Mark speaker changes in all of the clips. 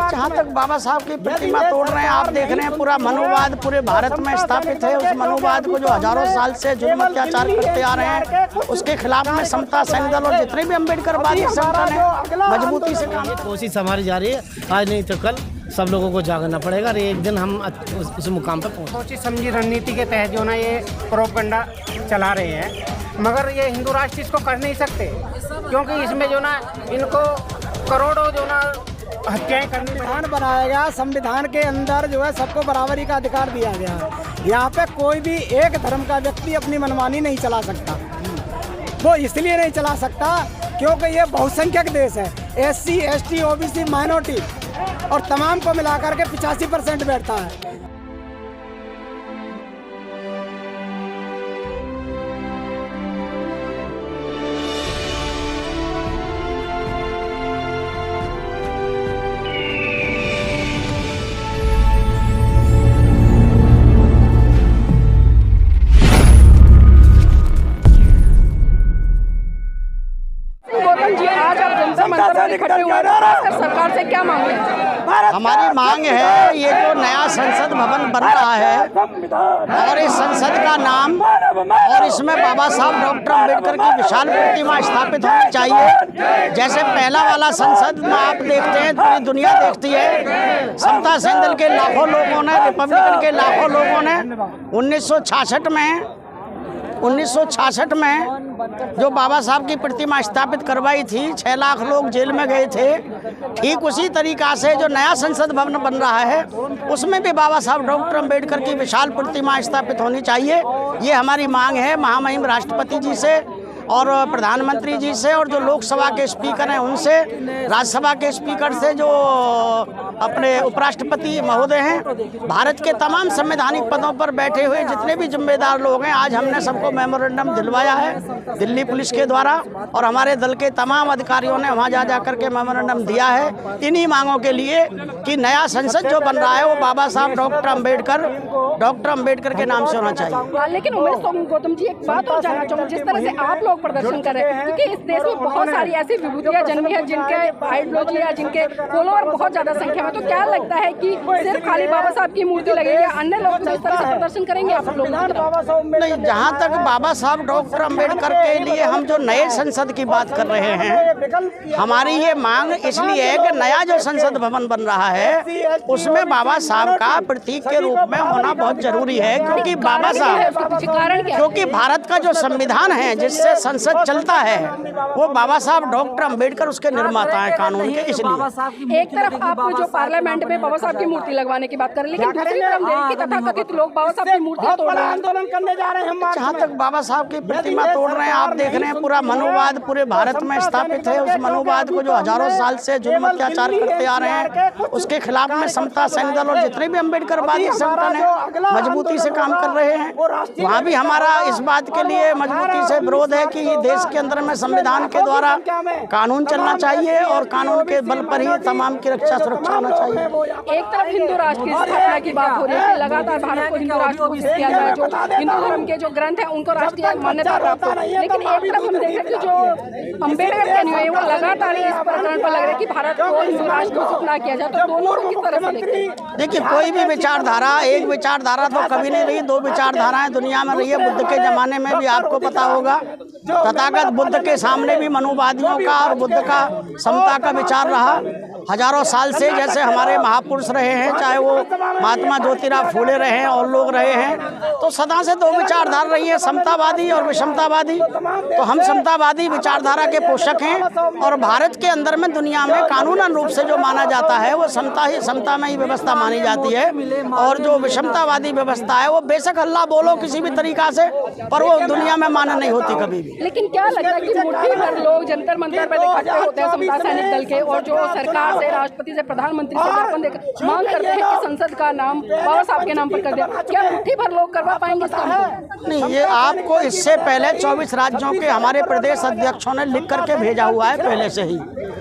Speaker 1: जहाँ तक बाबा साहब की प्रतिमा तोड़ रहे हैं, आप देख रहे हैं पूरा मनुवाद पूरे भारत में स्थापित है। उस मनुवाद को जो हजारों साल से जुल्म अत्याचार करते आ रहे हैं, उसके खिलाफ में समता सैनिक दल और जितने भी अम्बेडकरवादी संगठन है मजबूती से काम।
Speaker 2: कोशिश हमारी जारी है, आज नहीं तो कल सब लोगों को जागना पड़ेगा और एक दिन हम उस मुकाम पर पहुँच।
Speaker 3: सोची समझी रणनीति के तहत जो ना ये प्रोपगंडा चला रहे हैं, मगर ये हिंदू राष्ट्र इसको कर नहीं सकते, क्योंकि इसमें जो ना इनको करोड़ों जो ना हत्याएं करनी।
Speaker 4: संविधान बनाया गया, संविधान के अंदर जो है सबको बराबरी का अधिकार दिया गया है। यहाँ पे कोई भी एक धर्म का व्यक्ति अपनी मनमानी नहीं चला सकता। वो इसलिए नहीं चला सकता क्योंकि ये बहुसंख्यक देश है। SC, ST, OBC, माइनॉरिटी और तमाम को मिलाकर के 85% बैठता है।
Speaker 5: सरकार से क्या मांग है?
Speaker 1: हमारी मांग है, ये जो नया संसद भवन बन रहा है और इस संसद का नाम और इसमें बाबा साहब डॉक्टर अम्बेडकर की विशाल प्रतिमा स्थापित होनी चाहिए। जैसे पहला वाला संसद में आप देखते हैं, पूरी दुनिया देखती है, समता सैनिक दल के लाखों लोगों ने, रिपब्लिकन के लाखों लोगों ने 1966 में जो बाबा साहब की प्रतिमा स्थापित करवाई थी, 6 लाख लोग जेल में गए थे। ठीक उसी तरीका से जो नया संसद भवन बन रहा है उसमें भी बाबा साहब डॉक्टर अम्बेडकर की विशाल प्रतिमा स्थापित होनी चाहिए। ये हमारी मांग है महामहिम राष्ट्रपति जी से और प्रधानमंत्री जी से और जो लोकसभा के स्पीकर हैं उनसे, राज्यसभा के स्पीकर से, जो अपने उपराष्ट्रपति महोदय हैं, भारत के तमाम संवैधानिक पदों पर बैठे हुए जितने भी जिम्मेदार लोग हैं, आज हमने सबको मेमोरेंडम दिलवाया है दिल्ली पुलिस के द्वारा और हमारे दल के तमाम अधिकारियों ने वहाँ जा कर के मेमोरेंडम दिया है इन्हीं मांगों के लिए कि नया संसद जो बन रहा है वो बाबा साहब डॉक्टर अम्बेडकर के नाम से होना चाहिए।
Speaker 5: लेकिन उमेश गौतम जी, एक बात और जानना चाहूँगी, जिस तरह से आप प्रदर्शन कर रहे हैं, क्योंकि इस देश में बहुत सारी ऐसी विभूतियां जन्मी है जिनके आइडियोलॉजी या जिनके फॉलोअर बहुत ज्यादा संख्या में, तो क्या लगता है कि सिर्फ खाली बाबा साहब की मूर्ति लगेगी, अन्य लोग भी इस तरह से प्रदर्शन करेंगे आप लोग?
Speaker 1: नहीं, जहाँ तक बाबा साहब डॉक्टर अम्बेडकर के लिए हम जो नए संसद की बात कर रहे हैं, हमारी ये मांग इसलिए है कि नया जो संसद भवन बन रहा है उसमें बाबा साहब का प्रतीक के रूप में होना बहुत जरूरी है, क्योंकि बाबा साहब, क्योंकि भारत का जो संविधान है जिससे संसद चलता है वो बाबा साहब डॉक्टर अम्बेडकर उसके निर्माता हैं कानून के। इसलिए
Speaker 5: एक तरफ आप जो पार्लियामेंट में बाबा साहब की मूर्ति लगवाने की बात कर रहे हैं, लेकिन दूसरी तरफ देखिए कि तथाकथित लोग बाबा साहब की मूर्ति तोड़ रहे हैं,
Speaker 4: आंदोलन करने जा रहे हैं।
Speaker 1: जहाँ तक बाबा साहब की प्रतिमा तोड़ रहे हैं, आप देख रहे हैं पूरा मनुवाद पूरे भारत में स्थापित है। उस मनुवाद को जो हजारों साल से जुल्म अत्याचार करते आ रहे हैं, उसके खिलाफ में समता सैनिक दल और जितने भी अम्बेडकरवादी संगठन है मजबूती से काम कर रहे हैं। वहाँ भी हमारा इस बात के लिए मजबूती से विरोध है कि देश के अंदर में संविधान के द्वारा कानून चलना चाहिए और कानून के बल पर ही तमाम की रक्षा सुरक्षा होना चाहिए।
Speaker 5: एक तरफ हिंदू राष्ट्र की स्थापना की बात हो रही है, लगातार भारत को हिंदू राष्ट्र घोषित किया जाए, जो हिंदू धर्म के जो ग्रंथ हैं उनको राष्ट्रीय मान्यता प्राप्त हो, लेकिन एक तरफ हम देख रहे हैं कि जो अम्बेडकर के अनुयायी वो लगातार इस प्रकरण पर लग रहे हैं कि भारत को हिंदू राष्ट्र घोषित न किया जाए, तो दोनों को किस तरह से देखते हैं?
Speaker 1: देखिए, कोई भी विचारधारा, एक विचारधारा तो कभी नहीं रही, 2 विचारधाराएं दुनिया में रही है। बुद्ध के जमाने में भी आपको पता होगा, तथागत बुद्ध के सामने भी मनुवादियों का और बुद्ध का समता का विचार रहा हजारों साल से। जैसे हमारे महापुरुष रहे हैं, चाहे वो महात्मा ज्योतिराव फूले रहे हैं और लोग रहे हैं, तो सदा से 2 विचारधारा रही है, समतावादी और विषमतावादी। तो हम समतावादी विचारधारा के पोषक हैं और भारत के अंदर में दुनिया में कानूनन रूप से जो माना जाता है वो समता में ही व्यवस्था मानी जाती है, और जो विषमतावादी व्यवस्था है वो बेशक हल्ला बोलो किसी भी तरीका से, पर वो दुनिया में माना नहीं होती कभी भी।
Speaker 5: लेकिन क्या लगता है कि मुट्ठी भर लोग जंतर मंतर पर इकट्ठे होते हैं समता सैनिक दल के, और जो सरकार से, राष्ट्रपति से, प्रधानमंत्री से ज्ञापन देकर मांग करते हैं कि संसद का नाम बाबा साहब के नाम पर कर दिया, क्या मुट्ठी भर लोग करवा पाएंगे इसका?
Speaker 1: नहीं, ये आपको इससे पहले 24 राज्यों के हमारे प्रदेश अध्यक्षों ने लिख करके भेजा हुआ है, पहले से ही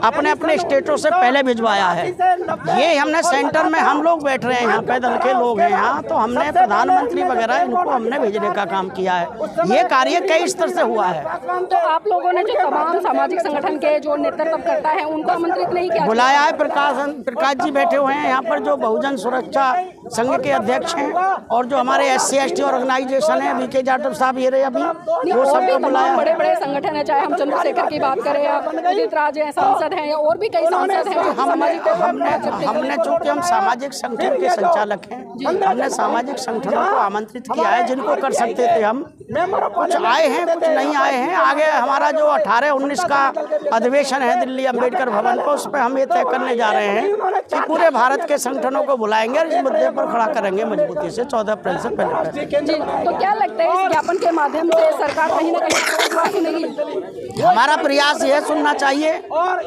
Speaker 1: अपने अपने स्टेटों से पहले भिजवाया है। ये हमने सेंटर में, हम लोग बैठ रहे हैं यहाँ पे, दल के लोग हैं यहाँ, तो हमने प्रधानमंत्री वगैरह इनको हमने भेजने का काम किया है। ये कार्य कई स्तर से हुआ है।
Speaker 5: तो आप लोगों ने जो तमाम सामाजिक संगठन के जो नेतृत्व करता है उनको आमंत्रित नहीं किया?
Speaker 1: बुलाया है प्रकाश जी बैठे हुए हैं यहाँ पर, जो बहुजन सुरक्षा संघ के अध्यक्ष हैं, और जो हमारे SC/ST ऑर्गेनाइजेशन है, VK जाटव साहब ये रहे अभी, वो सबको बुलाया।
Speaker 5: बड़े बड़े संगठन है, चाहे हम चंद्रशेखर की बात करें या उदित राज हैं, सांसद हैं, या और भी कई सांसद हैं।
Speaker 1: हमने चूंकि हम सामाजिक संगठन के संचालक हैं, हमने सामाजिक संगठनों को आमंत्रित किया है, जिनको कर सकते थे हम, कुछ आए हैं कुछ नहीं आए हैं। आगे हमारा जो 18-19 का अधिवेशन है दिल्ली अंबेडकर भवन पर, उस पर हम ये तय करने जा रहे हैं कि पूरे भारत के संगठनों को बुलाएंगे और इस मुद्दे पर खड़ा करेंगे मजबूती से 14 अप्रैल से पहले।
Speaker 5: जी, तो क्या लगता है इस ज्ञापन के माध्यम से सरकार कहीं ना कहीं सुनेगी?
Speaker 1: हमारा प्रयास यह सुनना चाहिए,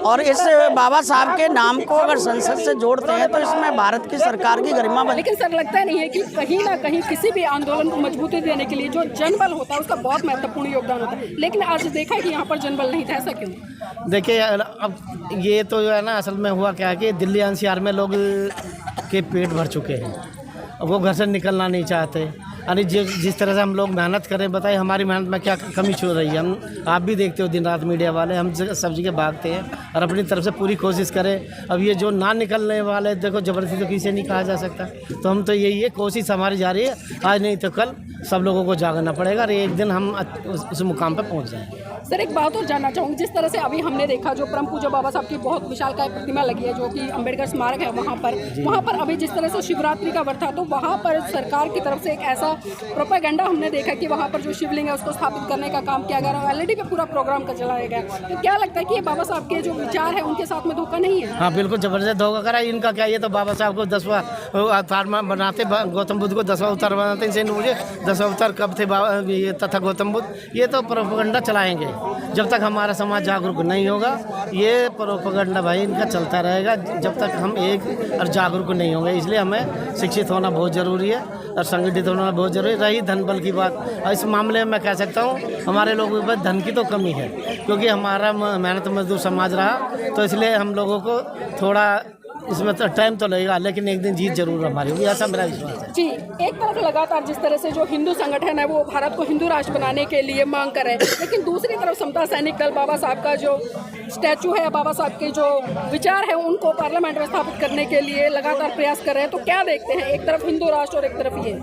Speaker 1: और इस बाबा साहब के नाम को अगर संसद से जोड़ते हैं तो इसमें भारत की सरकार की गरिमा बढ़ेगी।
Speaker 5: लेकिन सर लगता नहीं है कि कहीं ना कहीं किसी भी आंदोलन को मजबूती देने के लिए जो जनबल होता है उसका बहुत महत्वपूर्ण योगदान होता है, लेकिन आज देखा है कि यहाँ पर जनबल नहीं था, ऐसा क्यों?
Speaker 2: देखिए अब ये तो जो है ना, असल में हुआ क्या है कि दिल्ली NCR में लोग के पेट भर चुके हैं, वो घर से निकलना नहीं चाहते। यानी जिस तरह से हम लोग मेहनत करें, बताइए हमारी मेहनत में क्या कमी छू रही है? हम आप भी देखते हो दिन रात मीडिया वाले, हम सब जगह भागते हैं और अपनी तरफ से पूरी कोशिश करें। अब ये जो ना निकलने वाले, देखो जबरदस्ती तो किसी नहीं कहा जा सकता, तो हम तो यही है, कोशिश हमारी जारी है, आज नहीं तो कल सब लोगों को जागना पड़ेगा और एक दिन हम उस मुकाम पर पहुँच जाएंगे।
Speaker 5: सर एक बात और जानना चाहूँगी, जिस तरह से अभी हमने देखा जो परम पूज्य बाबा साहब की बहुत विशालकाय प्रतिमा लगी है जो कि अंबेडकर स्मारक है, वहाँ पर अभी जिस तरह से शिवरात्रि का व्रत था, तो वहाँ पर सरकार की तरफ से एक ऐसा प्रोपेगेंडा हमने देखा कि वहाँ पर जो शिवलिंग है उसको स्थापित करने का काम किया गया, LED पे पूरा प्रोग्राम का चलाया गया। तो क्या लगता है कि ये बाबा साहब के जो विचार है उनके साथ में धोखा नहीं है?
Speaker 2: हाँ बिल्कुल जबरदस्त धोखा करा इनका। क्या ये तो बाबा साहब को 10वां अवतार बनाते, गौतम बुद्ध को 10वां अवतार बनाते, इनसे मुझे 10 अवतार कब थे ये तथा गौतम बुद्ध, ये तो प्रोपेगेंडा चलाएंगे जब तक हमारा समाज जागरूक नहीं होगा। ये प्रोपेगेंडा भाई इनका चलता रहेगा जब तक हम एक और जागरूक नहीं होंगे। इसलिए हमें शिक्षित होना बहुत ज़रूरी है और संगठित होना बहुत ज़रूरी। रही धन बल की बात, और इस मामले में मैं कह सकता हूँ हमारे लोगों के पास धन की तो कमी है, क्योंकि हमारा मेहनत मजदूर समाज रहा, तो इसलिए हम लोगों को थोड़ा इसमें तो टाइम तो लगेगा, लेकिन एक दिन जीत जरूर हमारी होगी, ऐसा मेरा विश्वास है।
Speaker 5: जी, एक तरफ लगातार जिस तरह से जो हिंदू संगठन है वो भारत को हिंदू राष्ट्र बनाने के लिए मांग कर रहे हैं, लेकिन दूसरी तरफ समता सैनिक दल बाबा साहब का जो स्टैचू है, बाबा साहब के जो विचार है उनको पार्लियामेंट में स्थापित करने के लिए लगातार प्रयास कर रहे हैं। तो क्या देखते हैं, एक तरफ हिंदू राष्ट्र और एक तरफ ये?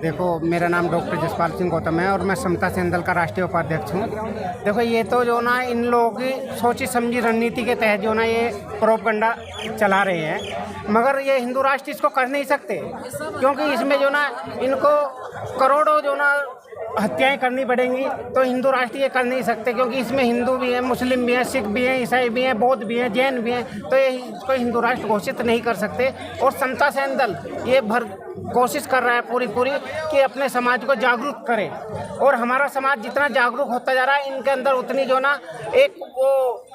Speaker 3: देखो, मेरा नाम डॉक्टर जसपाल सिंह गौतम है और मैं समता सैनिक दल का राष्ट्रीय उपाध्यक्ष हूँ। देखो, ये तो जो ना इन लोगों की सोची समझी रणनीति के तहत जो ना ये प्रोपेगेंडा चला रहे हैं, मगर ये हिंदू राष्ट्र इसको कर नहीं सकते, क्योंकि इसमें जो ना इनको करोड़ों जो ना हत्याएं करनी पड़ेंगी, तो हिंदू राष्ट्र ये कर नहीं सकते, क्योंकि इसमें हिंदू भी हैं, मुस्लिम भी हैं, सिख भी हैं, ईसाई भी हैं, बौद्ध भी हैं, जैन भी हैं, तो ये इसको हिंदू राष्ट्र घोषित नहीं कर सकते। और समता सैनिक दल ये कोशिश कर रहा है पूरी कि अपने समाज को जागरूक करे, और हमारा समाज जितना जागरूक होता जा रहा है इनके अंदर उतनी जो ना एक वो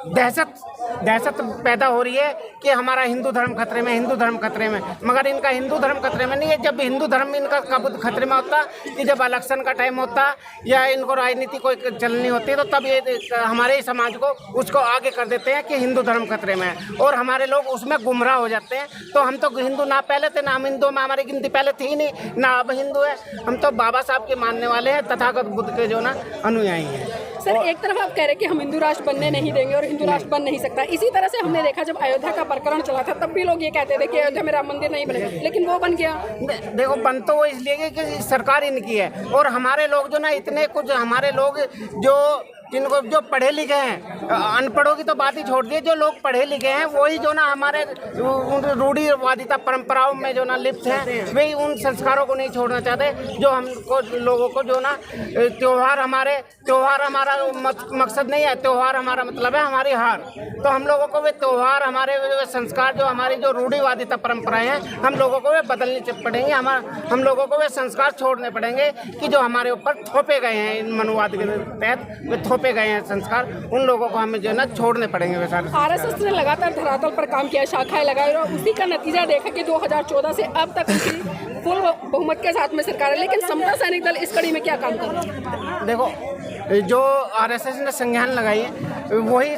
Speaker 3: दहशत पैदा हो रही है कि हमारा हिंदू धर्म खतरे में, हिंदू धर्म खतरे में। मगर इनका हिंदू धर्म खतरे में नहीं है। जब हिंदू धर्म इनका कब खतरे में होता कि जब इलेक्शन का टाइम होता या इनको राजनीति कोई चलनी होती है, तो तब ये हमारे समाज को उसको आगे कर देते हैं कि हिंदू धर्म खतरे में है, और हमारे लोग उसमें गुमराह हो जाते हैं। तो हम तो हिंदू ना पहले थे, ना हम हिंदू में हमारी गिनती पहले थी ही नहीं, ना अब हिंदू है। हम तो बाबा साहब के मानने वाले हैं, तथागत बुद्ध के जो ना अनुयायी हैं।
Speaker 5: सर, एक तरफ आप कह रहे हैं कि हम हिंदू राष्ट्र बनने नहीं देंगे और हिंदू राष्ट्र बन नहीं सकता, इसी तरह से हमने देखा जब अयोध्या का प्रकरण चला था तब भी लोग ये कहते थे कि अयोध्या में राम मंदिर नहीं बनेगा, लेकिन वो बन गया।
Speaker 3: देखो, बन तो वो इसलिए कि सरकार इनकी है, और हमारे लोग जो ना इतने कुछ हमारे लोग जिनको जो पढ़े लिखे हैं, अनपढ़ों की तो बात ही छोड़ दी, जो लोग पढ़े लिखे हैं वही जो ना हमारे रूढ़िवादिता परंपराओं में जो ना लिप्त हैं, वही उन संस्कारों को नहीं छोड़ना चाहते। जो हमको लोगों को जो ना त्योहार हमारा मकसद नहीं है, त्योहार हमारा मतलब है हमारी हार। तो हम लोगों को वे त्योहार, हमारे संस्कार, जो हमारी जो रूढ़िवादिता परंपराएं हैं, हम लोगों को वे बदलनी पड़ेंगी। हम लोगों को वे संस्कार छोड़ने पड़ेंगे कि जो हमारे ऊपर थोपे गए हैं इन मनुवाद के तहत थोपे गए हैं संस्कार, उन लोगों को हमें जो है ना छोड़ने पड़ेंगे। वे सारे
Speaker 5: आरएसएस ने लगातार धरातल पर काम किया, शाखाएं लगाई, और उसी का नतीजा देखा कि 2014 से अब तक उनकी फुल बहुमत के साथ में सरकार है। लेकिन समता सैनिक दल इस कड़ी में क्या काम कर रहा है?
Speaker 3: देखो, जो आरएसएस ने संज्ञान लगाई है, वही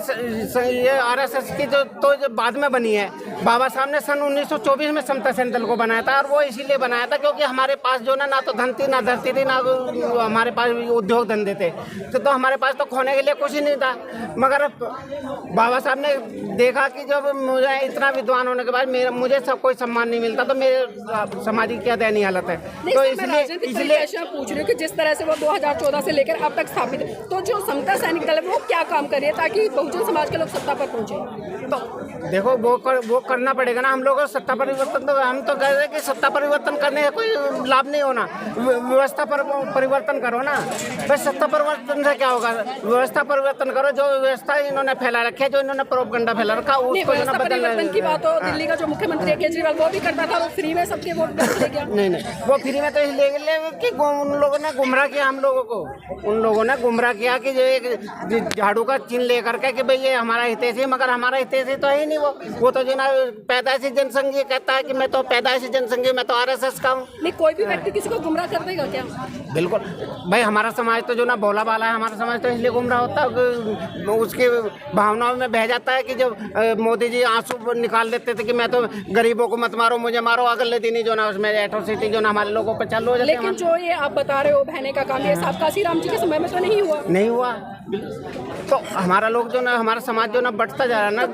Speaker 3: ये RSS की जो बाद में बनी है। बाबा साहब ने सन 1924 में समता सैंडल को बनाया था, और वो इसीलिए बनाया था क्योंकि हमारे पास जो ना तो धन थी, ना धरती थी, ना हमारे पास उद्योग धंधे थे, तो हमारे पास तो खोने के लिए कुछ ही नहीं था। मगर बाबा साहब ने देखा कि जब मुझे इतना विद्वान होने के बाद मुझे सब कोई सम्मान नहीं मिलता, तो मेरे समाज की क्या दयनीय हालत है। तो इसलिए
Speaker 5: पूछ रही हूँ कि जिस तरह से वो 2014 से लेकर अब तक स्थापित है, तो जो समता सैनिक दल है वो क्या काम कर रही है ताकि बहुजन समाज के लोग सत्ता पर पहुंचे?
Speaker 3: तो देखो वो करना पड़ेगा ना हम लोगों को। सत्ता परिवर्तन तो हम तो कह रहे हैं कि सत्ता परिवर्तन करने का कोई लाभ नहीं होना, व्यवस्था पर परिवर्तन करो ना। बस सत्ता परिवर्तन से क्या होगा? व्यवस्था परिवर्तन करो। जो व्यवस्था इन्होंने फैला रखी है, जो इन्होंने प्रोपेगेंडा फैला रखा, उसको
Speaker 5: परिवर्तन की बात हो, दिल्ली का जो मुख्यमंत्री है केजरीवाल वो भी करता था, वो फ्री में सबके वोट ले गया।
Speaker 3: नहीं, वो फ्री में तो इसलिए कि उन लोगों ने गुमराह किया हम लोगों को। उन लोगों ने गुमराह किया कि जो एक झाड़ू का चिन्ह लेकर के कि भाई ये हमारा हितैषी, मगर हमारा हितैषी तो है ही नहीं। वो तो जो ना पैदाइशी जनसंघीय कहता है कि मैं तो पैदाइशी जनसंघीय, मैं तो RSS का हूँ।
Speaker 5: नहीं, कोई भी व्यक्ति किसी को गुमराह कर देगा क्या?
Speaker 3: बिल्कुल भाई, हमारा समाज तो जो ना भोला भाला है, हमारा समाज तो इसलिए गुमराह होता है, उसकी भावनाओं में बह जाता है कि जब मोदी जी आंसू निकाल देते थे कि मैं तो गरीबों को मत मारो, मुझे मारो, अगले दिन ही जो ना उसमें एट्रोसिटी जो ना हमारे लोगों पर चालू हो जाती है।
Speaker 5: लेकिन जो ये आप बता रहे हो बहने का काम, ये साहब काशी राम जी के समय में तो नहीं हुआ।
Speaker 3: तो हमारा लोग जो ना, हमारा समाज जो ना बढ़ता जा रहा है ना।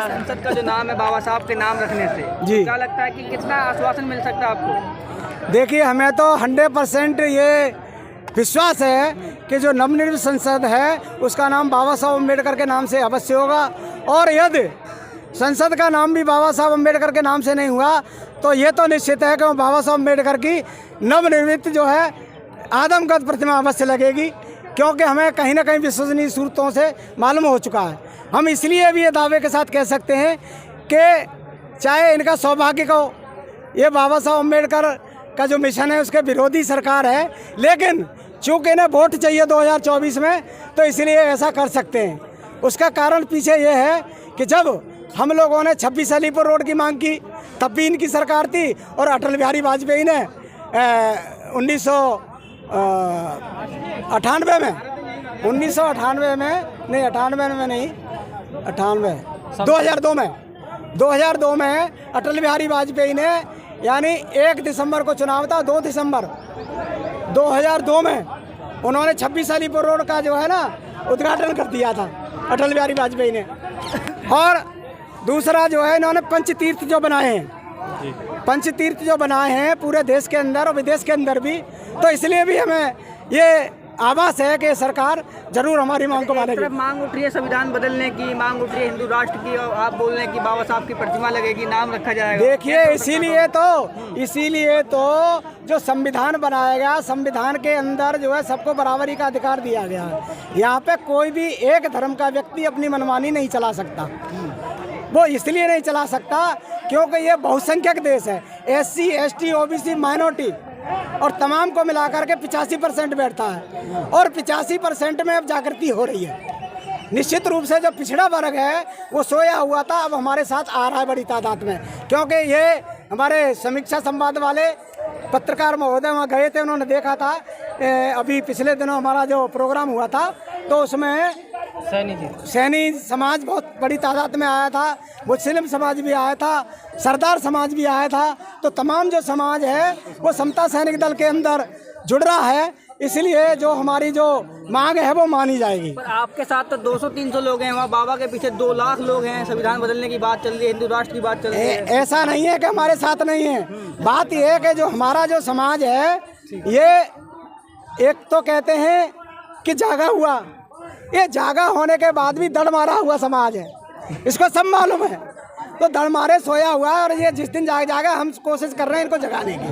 Speaker 6: संसद का जो नाम है बाबा साहब के नाम रखने से
Speaker 4: जी,
Speaker 6: क्या लगता है कि कितना आश्वासन मिल सकता है आपको?
Speaker 4: देखिए, हमें तो 100% ये विश्वास है कि जो नवनिर्मित संसद है उसका नाम बाबा साहब अम्बेडकर के नाम से अवश्य होगा। और यदि संसद का नाम भी बाबा साहब अम्बेडकर के नाम से नहीं हुआ तो ये तो निश्चित है कि बाबा साहब अम्बेडकर की नवनिर्मित जो है आदमकद प्रतिमा अवश्य लगेगी, क्योंकि हमें कहीं ना कहीं विश्वसनीय सूरतों से मालूम हो चुका है। हम इसलिए भी ये दावे के साथ कह सकते हैं कि चाहे इनका सौभाग्य को, ये बाबा साहब अम्बेडकर का जो मिशन है उसके विरोधी सरकार है, लेकिन चूँकि इन्हें वोट चाहिए 2024 में, तो इसलिए ऐसा कर सकते हैं। उसका कारण पीछे ये है कि जब हम लोगों ने 26 अलीपुर रोड की मांग की तब भी इनकी सरकार थी, और अटल बिहारी वाजपेयी ने 1998 में 2002 में अटल बिहारी वाजपेयी ने, यानी 1 दिसंबर को चुनाव था, 2 दिसंबर 2002 में उन्होंने 26 अलीपुर रोड का जो है ना उद्घाटन कर दिया था अटल बिहारी वाजपेयी ने। और दूसरा जो है इन्होंने पंचतीर्थ जो बनाए हैं, पंचतीर्थ जो बनाए हैं पूरे देश के अंदर और विदेश के अंदर भी, तो इसलिए भी हमें ये आभास है कि सरकार जरूर हमारी मांग को मानेगी।
Speaker 6: मांग उठ रही है संविधान बदलने की, मांग उठ रही है हिंदू राष्ट्र की, और आप बोल रहे हैं कि बाबा साहब की प्रतिमा लगेगी, नाम रखा जाएगा।
Speaker 4: देखिए, इसीलिए तो जो संविधान बनाया गया, संविधान के अंदर जो है सबको बराबरी का अधिकार दिया गया है। यहाँ पे कोई भी एक धर्म का व्यक्ति अपनी मनमानी नहीं चला सकता। वो इसलिए नहीं चला सकता क्योंकि ये बहुसंख्यक देश है। SC, ST, OBC, माइनॉरिटी और तमाम को मिलाकर के 85% बैठता है, और 85% में अब जागृति हो रही है। निश्चित रूप से जो पिछड़ा वर्ग है वो सोया हुआ था, अब हमारे साथ आ रहा है बड़ी तादाद में, क्योंकि ये हमारे समीक्षा संवाद वाले पत्रकार महोदय वहाँ गए थे, उन्होंने देखा था अभी पिछले दिनों हमारा जो प्रोग्राम हुआ था, तो उसमें सैनी समाज बहुत बड़ी तादाद में आया था, मुस्लिम समाज भी आया था, सरदार समाज भी आया था। तो तमाम जो समाज है वो समता सैनिक दल के अंदर जुड़ रहा है, इसलिए जो हमारी जो मांग है वो मानी जाएगी।
Speaker 6: पर आपके साथ तो 200-300 लोग हैं, वहाँ बाबा के पीछे 2 लाख लोग हैं, संविधान बदलने की बात चल रही है, हिंदू राष्ट्र की बात चल रही है।
Speaker 4: ऐसा नहीं है कि हमारे साथ नहीं है। बात यह है कि जो हमारा जो समाज है ये एक तो कहते हैं कि जागा हुआ, ये जागा होने के बाद भी दड़ मारा हुआ समाज है, इसको सब मालूम है। तो दड़ मारे सोया हुआ है, और ये जिस दिन जागा हम कोशिश कर रहे हैं इनको जगाने की,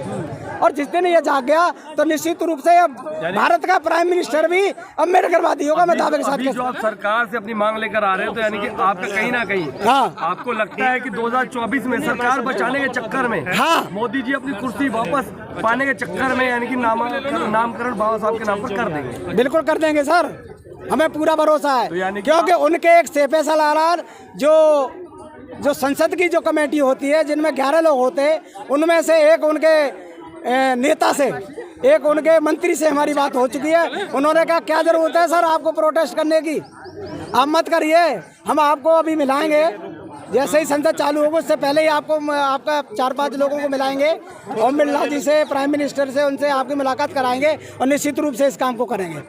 Speaker 4: और जिस दिन ये जाग गया तो निश्चित रूप से अब भारत का प्राइम मिनिस्टर भी अम्बेडकरवादी होगा। मैं दावे के साथ
Speaker 7: जो आप सरकार से अपनी मांग लेकर आ रहे हो, तो यानी कि आपका कहीं ना कहीं आपको लगता है कि 2024 में सरकार बचाने के चक्कर में मोदी जी अपनी कुर्सी वापस पाने के चक्कर में यानी कि नामकरण बाबा साहब के नाम पर कर देंगे?
Speaker 4: बिल्कुल कर देंगे सर, हमें पूरा भरोसा है, तो क्योंकि उनके एक सेफे सलार जो संसद की जो कमेटी होती है जिनमें 11 लोग होते हैं, उनमें से एक उनके नेता से एक उनके मंत्री से हमारी बात हो चुकी है, उन्होंने कहा क्या जरूरत है सर आपको प्रोटेस्ट करने की, आप मत करिए, हम आपको अभी मिलाएंगे, जैसे ही संसद चालू होगा उससे पहले ही आपको आपका 4-5 लोगों को मिलाएंगे, ओम बिरला जी से, प्राइम मिनिस्टर से, उनसे आपकी मुलाकात कराएंगे और निश्चित रूप से इस काम को करेंगे।